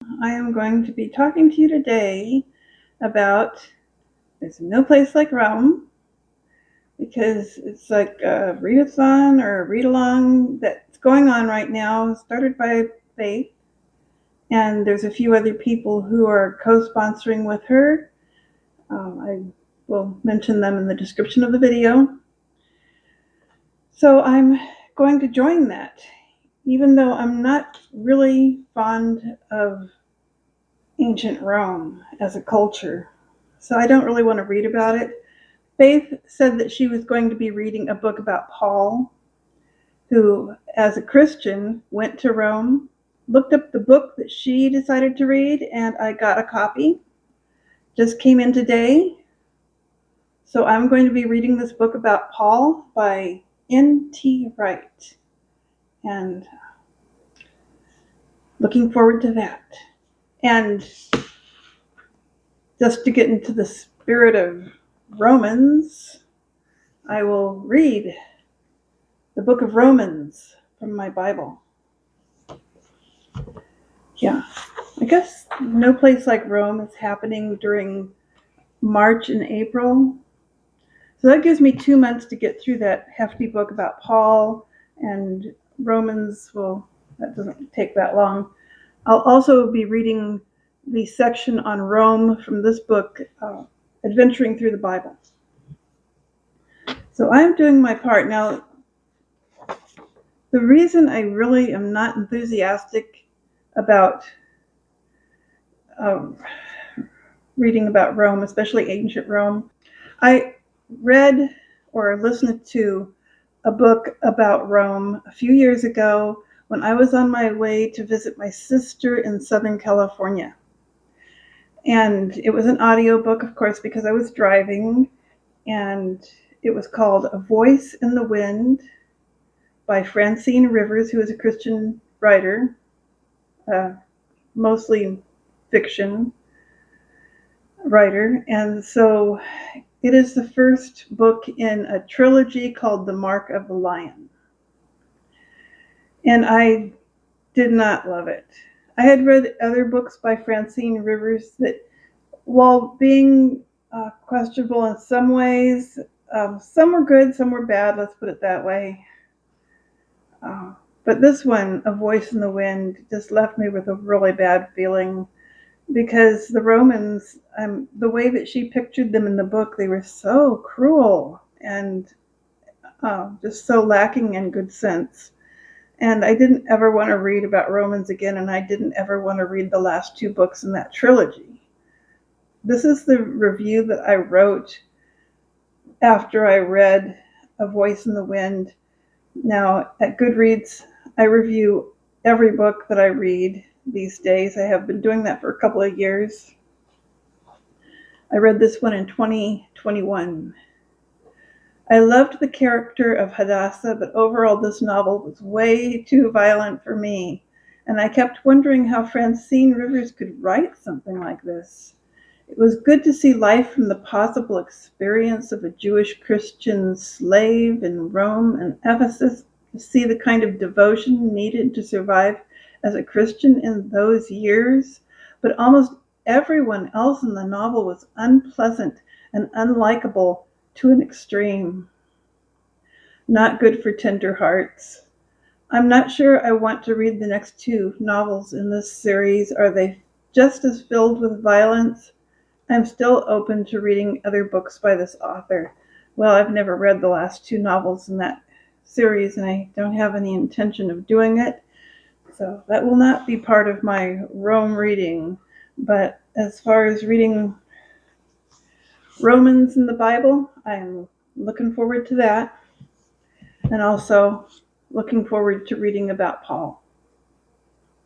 I am going to be talking to you today about There's No Place Like Rome, because it's like a readathon or a read-along that's going on right now, started by Faith, and there's a few other people who are co-sponsoring with her. I will mention them in the description of the video. So I'm going to join that, even though I'm not really fond of ancient Rome as a culture. So I don't really want to read about it. Faith said that she was going to be reading a book about Paul, who, as a Christian, went to Rome, looked up the book that she decided to read, and I got a copy. Just came in today. So I'm going to be reading this book about Paul by NT Wright, and looking forward to that. And just to get into the spirit of Romans, I will read the book of Romans from my Bible. Yeah, I guess No Place Like Rome is happening during March and April. So that gives me 2 months to get through that hefty book about Paul, and Romans, well, that doesn't take that long. I'll also be reading the section on Rome from this book, Adventuring Through the Bible. So I'm doing my part. Now, the reason I really am not enthusiastic about reading about Rome, especially ancient Rome, I read or listened to a book about Rome a few years ago when I was on my way to visit my sister in Southern California. And it was an audiobook, of course, because I was driving, and it was called A Voice in the Wind by Francine Rivers, who is a Christian writer, mostly fiction writer. And so it is the first book in a trilogy called The Mark of the Lion. And I did not love it. I had read other books by Francine Rivers that, while being questionable in some ways, some were good, some were bad, let's put it that way. But this one, A Voice in the Wind, just left me with a really bad feeling, because the Romans, the way that she pictured them in the book, they were so cruel and just so lacking in good sense. And I didn't ever want to read about Romans again, and I didn't ever want to read the last 2 books in that trilogy. This is the review that I wrote after I read A Voice in the Wind. Now, at Goodreads, I review every book that I read these days. I have been doing that for a couple of years. I read this one in 2021. I loved the character of Hadassah, but overall this novel was way too violent for me, and I kept wondering how Francine Rivers could write something like this. It was good to see life from the possible experience of a Jewish Christian slave in Rome and Ephesus, to see the kind of devotion needed to survive as a Christian in those years. But almost everyone else in the novel was unpleasant and unlikable to an extreme. Not good for tender hearts. I'm not sure I want to read the next 2 novels in this series. Are they just as filled with violence? I'm still open to reading other books by this author. Well, I've never read the last 2 novels in that series, and I don't have any intention of doing it. So that will not be part of my Rome reading. But as far as reading Romans in the Bible, I'm looking forward to that. And also looking forward to reading about Paul.